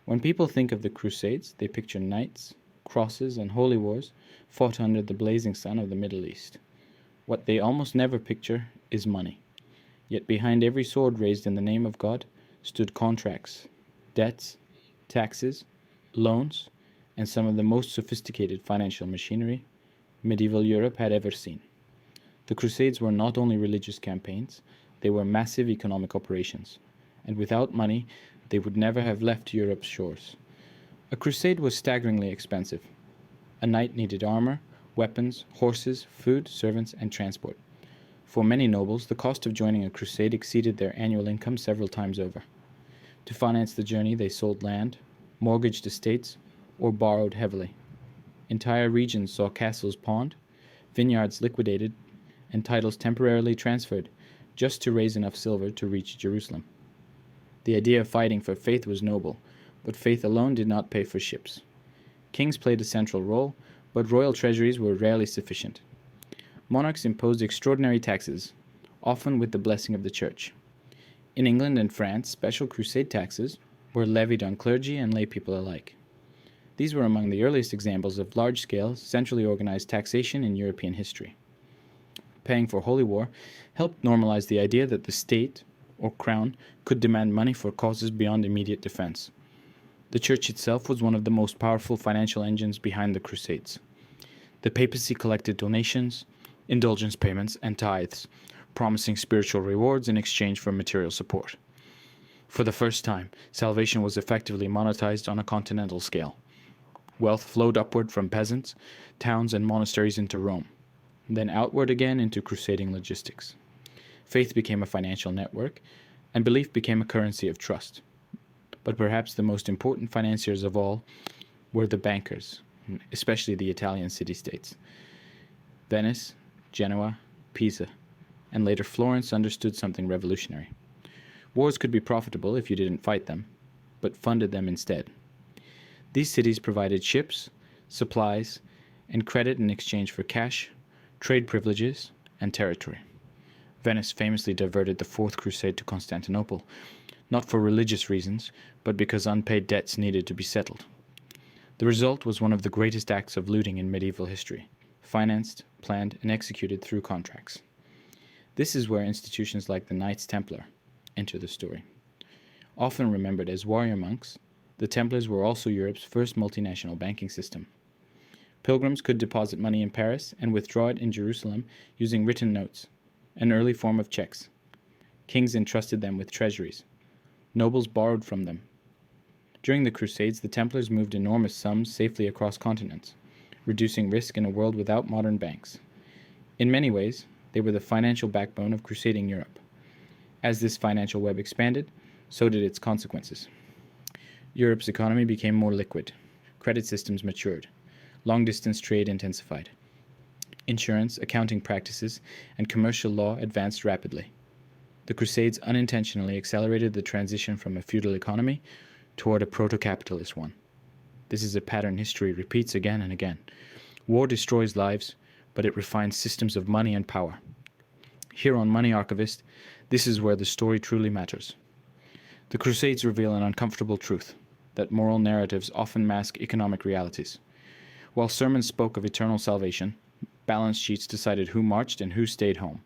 When people think of the Crusades, they picture knights, crosses, and holy wars fought under the blazing sun of the Middle East. What they almost never picture is money. Yet behind every sword raised in the name of God stood contracts, debts, taxes, loans, and some of the most sophisticated financial machinery medieval Europe had ever seen. The Crusades were not only religious campaigns, they were massive economic operations, and without money, they would never have left Europe's shores. A crusade was staggeringly expensive. A knight needed armor, weapons, horses, food, servants, and transport. For many nobles, the cost of joining a crusade exceeded their annual income several times over. To finance the journey, they sold land, mortgaged estates, or borrowed heavily. Entire regions saw castles pawned, vineyards liquidated, and titles temporarily transferred just to raise enough silver to reach Jerusalem. The idea of fighting for faith was noble, but faith alone did not pay for ships. Kings played a central role, but royal treasuries were rarely sufficient. Monarchs imposed extraordinary taxes, often with the blessing of the church. In England and France, special crusade taxes were levied on clergy and lay people alike. These were among the earliest examples of large-scale, centrally organized taxation in European history. Paying for holy war helped normalize the idea that the state, or crown, could demand money for causes beyond immediate defense. The church itself was one of the most powerful financial engines behind the Crusades. The papacy collected donations, indulgence payments, and tithes, promising spiritual rewards in exchange for material support. For the first time, salvation was effectively monetized on a continental scale. Wealth flowed upward from peasants, towns, and monasteries into Rome, then outward again into crusading logistics. Faith became a financial network, and belief became a currency of trust. But perhaps the most important financiers of all were the bankers, especially the Italian city-states. Venice, Genoa, Pisa, and later Florence understood something revolutionary. Wars could be profitable if you didn't fight them, but funded them instead. These cities provided ships, supplies, and credit in exchange for cash, trade privileges, and territory. Venice famously diverted the Fourth Crusade to Constantinople, not for religious reasons, but because unpaid debts needed to be settled. The result was one of the greatest acts of looting in medieval history, financed, planned, and executed through contracts. This is where institutions like the Knights Templar enter the story. Often remembered as warrior monks, the Templars were also Europe's first multinational banking system. Pilgrims could deposit money in Paris and withdraw it in Jerusalem using written notes, an early form of checks. Kings entrusted them with treasuries. Nobles borrowed from them. During the Crusades, the Templars moved enormous sums safely across continents, reducing risk in a world without modern banks. In many ways, they were the financial backbone of crusading Europe. As this financial web expanded, so did its consequences. Europe's economy became more liquid. Credit systems matured. Long-distance trade intensified. Insurance, accounting practices, and commercial law advanced rapidly. The Crusades unintentionally accelerated the transition from a feudal economy toward a proto-capitalist one. This is a pattern history repeats again and again. War destroys lives, but it refines systems of money and power. Here on Money Archivist, this is where the story truly matters. The Crusades reveal an uncomfortable truth, that moral narratives often mask economic realities. While sermons spoke of eternal salvation, balance sheets decided who marched and who stayed home.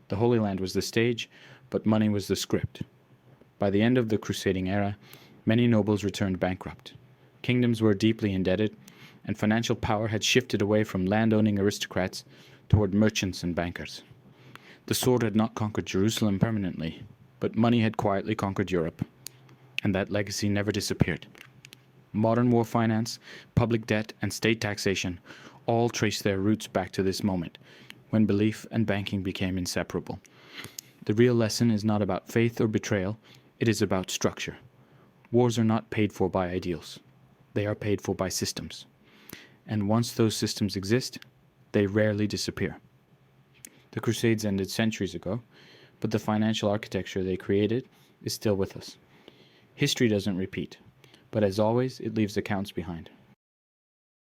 The Holy Land was the stage, but money was the script. By the end of the crusading era, many nobles returned bankrupt. Kingdoms were deeply indebted, and financial power had shifted away from land-owning aristocrats toward merchants and bankers. The sword had not conquered Jerusalem permanently, but money had quietly conquered Europe, and that legacy never disappeared. Modern war finance, public debt, and state taxation all trace their roots back to this moment, when belief and banking became inseparable. The real lesson is not about faith or betrayal, it is about structure. Wars are not paid for by ideals. They are paid for by systems. And once those systems exist, they rarely disappear. The Crusades ended centuries ago, but the financial architecture they created is still with us. History doesn't repeat, but as always, it leaves accounts behind.